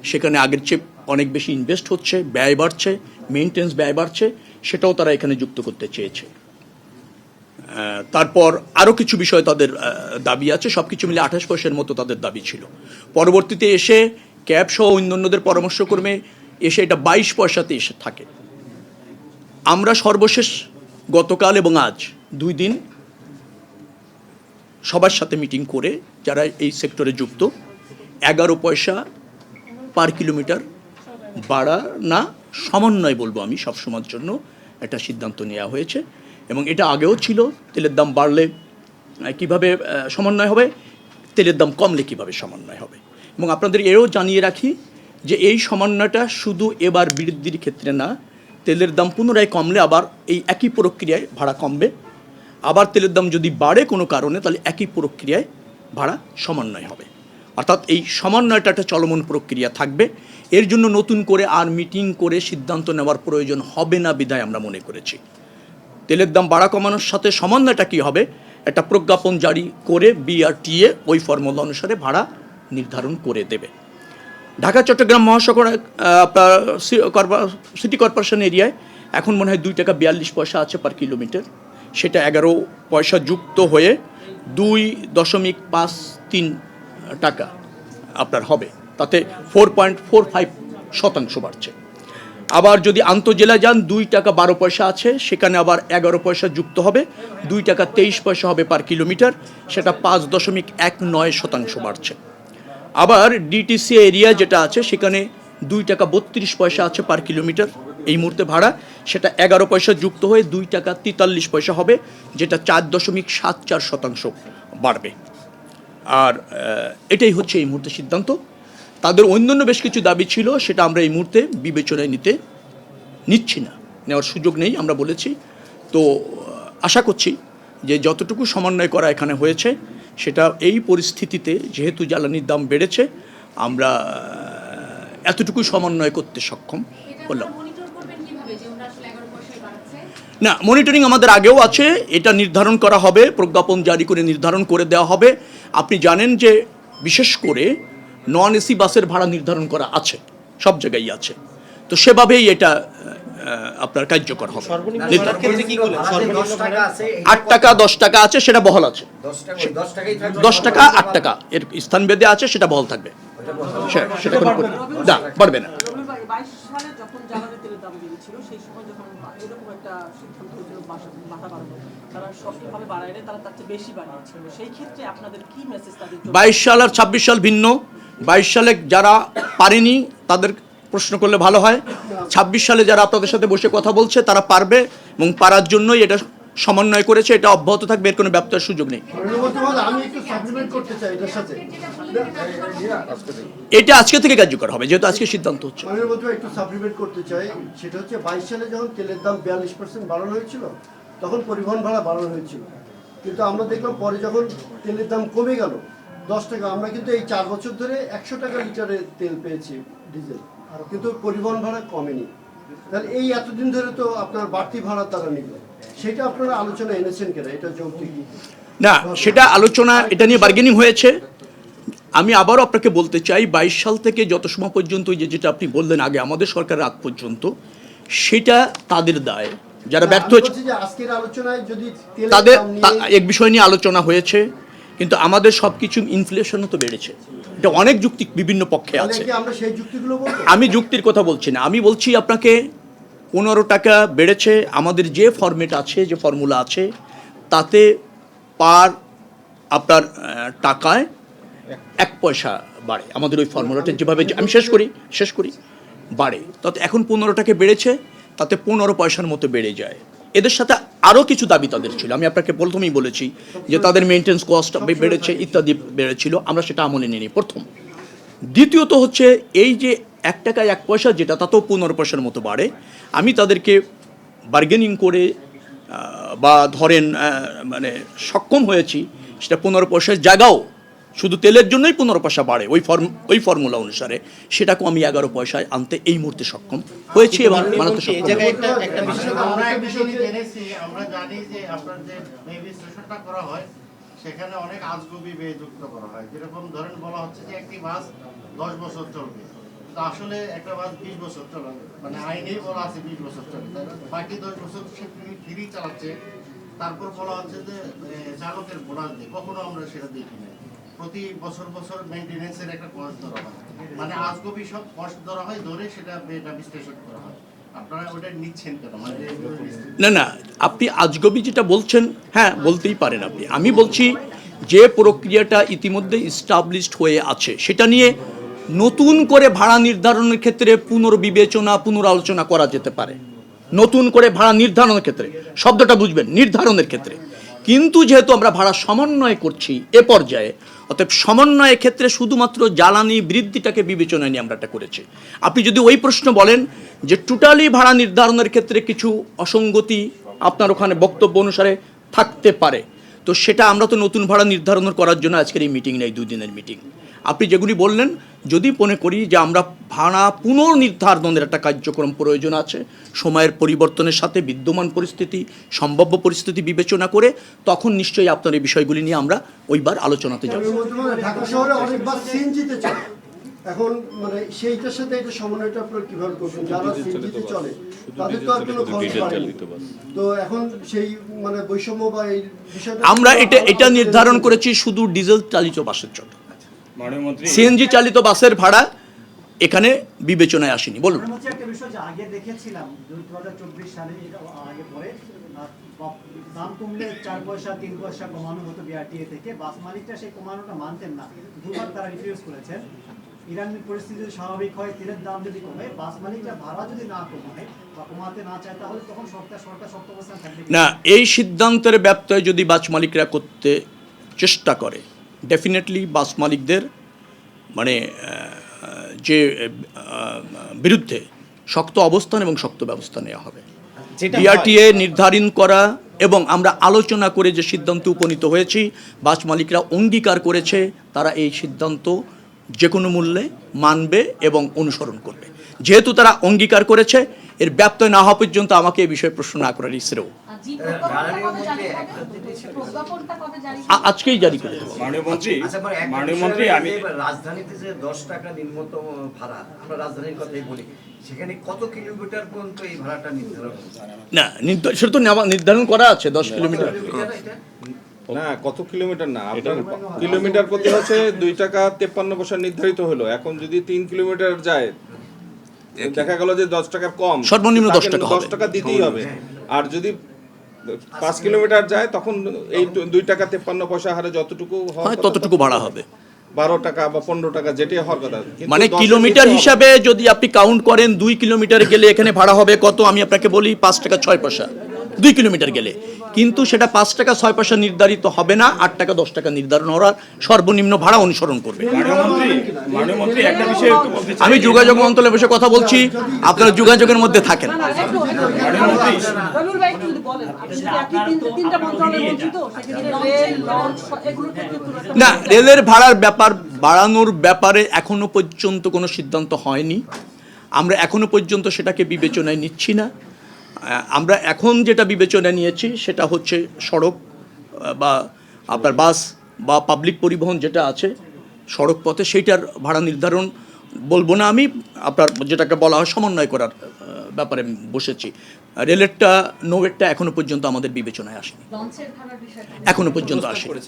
সেখানে আগের চেয়ে অনেক বেশি ইনভেস্ট হচ্ছে, ব্যয় বাড়ছে, মেইনটেন্স ব্যয় বাড়ছে, সেটাও তারা এখানে যুক্ত করতে চেয়েছে। তারপর আরও কিছু বিষয় তাদের দাবি আছে, সব কিছু মিলে 28 পয়সার মতো তাদের দাবি ছিল। পরবর্তীতে এসে ক্যাব সহ অন্যান্যদের পরামর্শক্রমে এসে এটা 22 পয়সাতে এসে থাকে। আমরা সর্বশেষ গতকাল এবং আজ 2 দিন সবার সাথে মিটিং করে যারা এই সেক্টরে যুক্ত 11 পয়সা পার কিলোমিটার বাড়া না সমন্বয় বলবো আমি সবসময়ের জন্য একটা সিদ্ধান্ত নেওয়া হয়েছে। এবং এটা আগেও ছিল, তেলের দাম বাড়লে কিভাবে সমন্বয় হবে, তেলের দাম কমলে কিভাবে সমন্বয় হবে। এবং আপনাদের এও জানিয়ে রাখি যে এই সমন্বয়টা শুধু এবার বৃদ্ধির ক্ষেত্রে না, তেলের দাম পুনরায় কমলে আবার এই একই প্রক্রিয়ায় ভাড়া কমবে, আবার তেলের দাম যদি বাড়ে কোনো কারণে তাহলে একই প্রক্রিয়ায় ভাড়া সমন্বয় হবে। অর্থাৎ এই সমন্বয়টা একটা চলমান প্রক্রিয়া থাকবে। এর জন্য নতুন করে আর মিটিং করে সিদ্ধান্ত নেওয়ার প্রয়োজন হবে না বিধায় আমরা মনে করেছি। তেলের দাম বাড়া কমানোর সাথে সমন্বয়টা কী হবে, একটা প্রজ্ঞাপন জারি করে বিআরটিএ ওই ফর্মুলা অনুসারে ভাড়া নির্ধারণ করে দেবে। ঢাকা চট্টগ্রাম মহানগর সিটি কর্পোরেশন এরিয়ায় এখন মনে হয় 2 টাকা 42 পয়সা আছে পার কিলোমিটার, সেটা 11 পয়সা যুক্ত হয়ে 2.53 টাকা আপনার হবে, তাতে 4.45% বাড়ছে। আবার যদি আন্তঃজেলা যান 2 টাকা 12 পয়সা আছে, সেখানে আবার 11 পয়সা যুক্ত হবে, 2 টাকা 23 পয়সা হবে পার কিলোমিটার, সেটা 5.19% বাড়ছে। আবার ডিটিসি এরিয়া যেটা আছে সেখানে 2 টাকা 32 পয়সা আছে পার কিলোমিটার এই মুহূর্তে ভাড়া, সেটা 11 পয়সা যুক্ত হয়ে 2 টাকা 43 পয়সা হবে, যেটা 4.74% বাড়বে। আর এটাই হচ্ছে এই মুহূর্তে সিদ্ধান্ত। তাদের অন্যান্য বেশ কিছু দাবি ছিল, সেটা আমরা এই মুহূর্তে বিবেচনায় নিচ্ছি না, নেওয়ার সুযোগ নেই আমরা বলেছি। তো আশা করছি যে যতটুকু সমন্বয় করা এখানে হয়েছে সেটা এই পরিস্থিতিতে যেহেতু জ্বালানির দাম বেড়েছে আমরা এতটুকু সমন্বয় করতে সক্ষম হলাম। না, মনিটরিং আমাদের আগেও আছে, এটা নির্ধারণ করা হবে, প্রজ্ঞাপন জারি করে নির্ধারণ করে দেওয়া হবে। আপনি জানেন যে বিশেষ করে নন এসি বাসের ভাড়া নির্ধারণ করা আছে, সব জায়গায় আছে, তো সেভাবেই এটা আপনার কার্যকর হবে। 8 টাকা 10 টাকা আছে, সেটা বহাল আছে, 10 টাকা 8 টাকা এর স্থান ভেদে আছে, সেটা বহাল থাকবে, সেটা কোনো না বাড়বে না। বাইশ সাল আর 26 সাল ভিন্ন। 22 সালে যারা পারেনি তাদের প্রশ্ন করলে ভালো হয়, 26 সালে যারা আপনাদের সাথে বসে কথা বলছে তারা পারবে এবং পারার জন্যই এটা সমন্বয় করেছে, এটা অব্যাহত থাকবে, এর কোনো ব্যবসার সুযোগ নেই। এটা আজকে থেকে কার্যকর হবে, যেহেতু আজকে সিদ্ধান্ত হচ্ছে। আমি একটু সাপ্লিমেন্ট করতে চাই, সেটা হচ্ছে 22 সালে যখন তেলের দাম 42% বাড়ানো হয়েছিল তখন পরিবহন ভাড়া বাড়ানো হয়েছিল, কিন্তু আমরা দেখলাম পরে যখন তেলের দাম কমে গেল 10 টাকা, আমরা কিন্তু এই 4 বছর ধরে 100 টাকা লিটারে তেল পেয়েছি ডিজেল, কিন্তু পরিবহন ভাড়া কমেনি। তাহলে এই এতদিন ধরে তো আপনার বাড়তি ভাড়া তারা নিল, সেটা আপনারা আলোচনা এনেছেন কেন? এটা যৌক্তিক না, সেটা আলোচনা, এটা নিয়ে বার্গেনিং হয়েছে। আমি আবারও আপনাকে বলতে চাই 22 সাল থেকে যত সময় পর্যন্ত যেটা আপনি বললেন আগে আমাদের সরকারের আগ পর্যন্ত, সেটা তাদের দায় যারা ব্যর্থ হয়েছে, তাদের এক বিষয় নিয়ে আলোচনা হয়েছে, কিন্তু আমাদের সব কিছু ইনফ্লেশনও তো বেড়েছে, এটা অনেক যুক্তি বিভিন্ন পক্ষে আছে। আমি যুক্তির কথা বলছি না, আমি বলছি আপনাকে 15 টাকা বেড়েছে, আমাদের যে ফরম্যাট আছে, যে ফর্মুলা আছে, তাতে পার আপনার টাকায় 1 পয়সা বাড়ে, আমাদের ওই ফর্মুলাটা যেভাবে আমি শেষ করি বাড়ে, তাতে এখন 15 টাকা বেড়েছে, তাতে 15 পয়সার মতো বেড়ে যায়। এদের সাথে আরও কিছু দাবি তাদের ছিল, আমি আপনাকে প্রথমেই বলেছি যে তাদের মেনটেন্স কস্ট বেড়েছে ইত্যাদি বেড়েছিল, আমরা সেটা আমলে নিইনি প্রথম। দ্বিতীয়ত হচ্ছে এই যে 1 টাকা 1 পয়সা যেটা, তাতেও 15 পয়সার মতো বাড়ে। আমি তাদেরকে বার্গেনিং করে বা ধরেন মানে সক্ষম হয়েছি সেটা 15 পয়সার জায়গাও শুধু তেলের জন্যই 15 পয়সা বাড়ে ওই ফর্মুলা অনুসারে, সেটাকেও আমি 11 পয়সায় আনতে এই মুহূর্তে সক্ষম হয়েছি এবং বানাতে সক্ষম। আমরা জানি যে আপনার যে বিশ্লেষণটা করা হয় সেখানে অনেক আজগুবি ব্যয় যুক্ত করা হয়, যেরকম ধরেন বলা হচ্ছে যে একটি বাস 10 বছর চলবে, তো আসলে একটা বাস 20 বছর চলে, মানে আইনেই বলা আছে 20 বছর চলে, বাকি 10 বছর সে ফ্রি চালাচ্ছে। তারপর বলা হচ্ছে যে চালকের বোনাস দেয়, কখনো আমরা সেটা দেখি না। প্রতি বছর বছর মেনটেনেন্সের একটা কস্ট ধরা হয়, মানে আজগবি সব কস্ট ধরা হয়, ধরে সেটা এটা বিশ্লেষণ করা হয়। আপনারা ওটা নিচ্ছেন কেন? মানে না না, আপনি আজগবি যেটা বলছেন, হ্যাঁ বলতেই পারেন আপনি। আমি বলছি যে প্রক্রিয়াটা ইতিমধ্যে ইস্টাবলিশড হয়ে আছে সেটা নিয়ে নতুন করে ভাড়া নির্ধারণের ক্ষেত্রে পুনর্বিবেচনা পুনরালোচনা করা যেতে পারে। নতুন করে ভাড়া নির্ধারণের ক্ষেত্রে, শব্দটা বুঝবেন, নির্ধারণের ক্ষেত্রে। কিন্তু যেহেতু আমরা ভাড়া সমন্বয় করছি এ পর্যায়ে, অতএব সমন্বয়ের ক্ষেত্রে শুধুমাত্র জ্বালানি বৃদ্ধিটাকে বিবেচনায় নিয়ে আমরা এটা করেছি। আপনি যদি ওই প্রশ্ন বলেন যে টোটালি ভাড়া নির্ধারণের ক্ষেত্রে কিছু অসঙ্গতি আপনার ওখানে বক্তব্য অনুসারে থাকতে পারে, তো সেটা আমরা তো নতুন ভাড়া নির্ধারণ করার জন্য আজকের এই মিটিং নেই, 2 দিনের মিটিং। আপনি যেগুলি বললেন, যদি মনে করি যে আমরা ভাড়া পুনর্নির্ধারণের একটা কার্যক্রম প্রয়োজন আছে সময়ের পরিবর্তনের সাথে, বিদ্যমান পরিস্থিতি, সম্ভাব্য পরিস্থিতি বিবেচনা করে, তখন নিশ্চয়ই আপনার এই বিষয়গুলি নিয়ে আমরা ওইবার আলোচনাতে যাব। ঢাকা শহরে অনেক বাস সিএনজিতে চলে, এখন মানে সেইটার সাথে এটা সমন্বয়টা আপনারা কিভাবে করবেন? যারা সিএনজিতে চলে তাদের তো আর কোনো খরচ বাড়েনি, তো এখন সেই মানে বৈষম্য বা এই বিষয়টা আমরা এটা নির্ধারণ করেছি শুধু ডিজেল চালিত বাসের জন্য। সিএনজি চালিত বাসের ভাড়া এখানে বিবেচনায় আসেনি। বলুন। একটা বিষয় যে আগে দেখেছিলাম 2024 সালে, এটা আগে পরে দাম কমলে 4 পয়সা 3 পয়সা কমানো হতো বিআরটিএ থেকে, বাস মালিকরা সেই কমানোটা মানতেন না, দুবার তারা রিফিউজ করেছেন। ইরানের পরিস্থিতি যদি স্বাভাবিক হয়, তেলের দাম যদি কমে, বাস মালিকরা ভাড়া যদি না কমায় বা কমাতে না চায়, তাহলে তখন সরকার শক্ত অবস্থান থাকবে না, এই সিদ্ধান্তের ব্যত্যয় যদি বাস মালিকরা করতে চেষ্টা করে, ডেফিনেটলি বাস মালিকদের মানে যে বিরুদ্ধে শক্ত অবস্থান এবং শক্ত ব্যবস্থা নেওয়া হবে। বিআরটিএ নির্ধারণ করা এবং আমরা আলোচনা করে যে সিদ্ধান্তে উপনীত হয়েছি, বাস মালিকরা অঙ্গীকার করেছে তারা এই সিদ্ধান্ত যে কোনো মূল্যে মানবে এবং অনুসরণ করবে। যেহেতু তারা অঙ্গীকার করেছে, এর ব্যত্যয় না হওয়া পর্যন্ত আমাকে এই বিষয়ে প্রশ্ন না করার ইসরেও আজকেই জারি করে দেবো। মাননীয় মন্ত্রী, আমি রাজধানীতে যে 10 টাকা নিম্নতম ভাড়া, আমরা রাজধানীর কথাই বলি, সেখানে কত কিলোমিটার পর্যন্ত এই ভাড়াটা নির্ধারণ? না, সেটা তো নির্ধারণ করা আছে 10 কিলোমিটার। না, কত কিলোমিটার না, আপনার কিলোমিটার প্রতি হচ্ছে 2 টাকা 53 পয়সা নির্ধারিত হলো। এখন যদি 3 কিলোমিটার যায়, দেখা গেল যে 10 টাকা কম, সর্বনিম্ন 10 টাকা 10 টাকা দিতেই হবে। আর যদি 5 কিলোমিটার যায়, তখন এই 2 টাকা 53 পয়সা হারে যতটুকু হয় ততটুকু ভাড়া হবে। 12 টাকা বা 15 টাকা যেটাই হওয়ার কথা। মানে কিলোমিটার হিসাবে যদি আপনি কাউন্ট করেন, 2 কিলোমিটার গেলে এখানে ভাড়া হবে কত, আমি আপনাকে বলি 5 টাকা 6 পয়সা 2 কিলোমিটার গেলে। কিন্তু সেটা 5 টাকা 6 পয়সা নির্ধারিত হবে না, 8 টাকা 10 টাকা নির্ধারণ হওয়ার সর্বনিম্ন ভাড়া অনুসরণ করবে। আমি যোগাযোগ মন্ত্রণালয়ে বসে কথা বলছি, আপনারা যোগাযোগের মধ্যে থাকেন। না, রেলের ভাড়ার ব্যাপার বাড়ানোর ব্যাপারে এখনো পর্যন্ত কোনো সিদ্ধান্ত হয়নি। আমরা এখনো পর্যন্ত সেটাকে বিবেচনায় নিচ্ছি না। আমরা এখন যেটা বিবেচনায় নিয়েছি সেটা হচ্ছে সড়ক বা আপনার বাস বা পাবলিক পরিবহন যেটা আছে সড়ক পথে, সেইটার ভাড়া নির্ধারণ বলবো না আমি, আপনার যেটাকে বলা হয় সমন্বয় করার ব্যাপারে বসেছি। রেলেরটা নৌয়েরটা এখনো পর্যন্ত আমাদের বিবেচনায় আসেনি, এখনো পর্যন্ত আসেনি।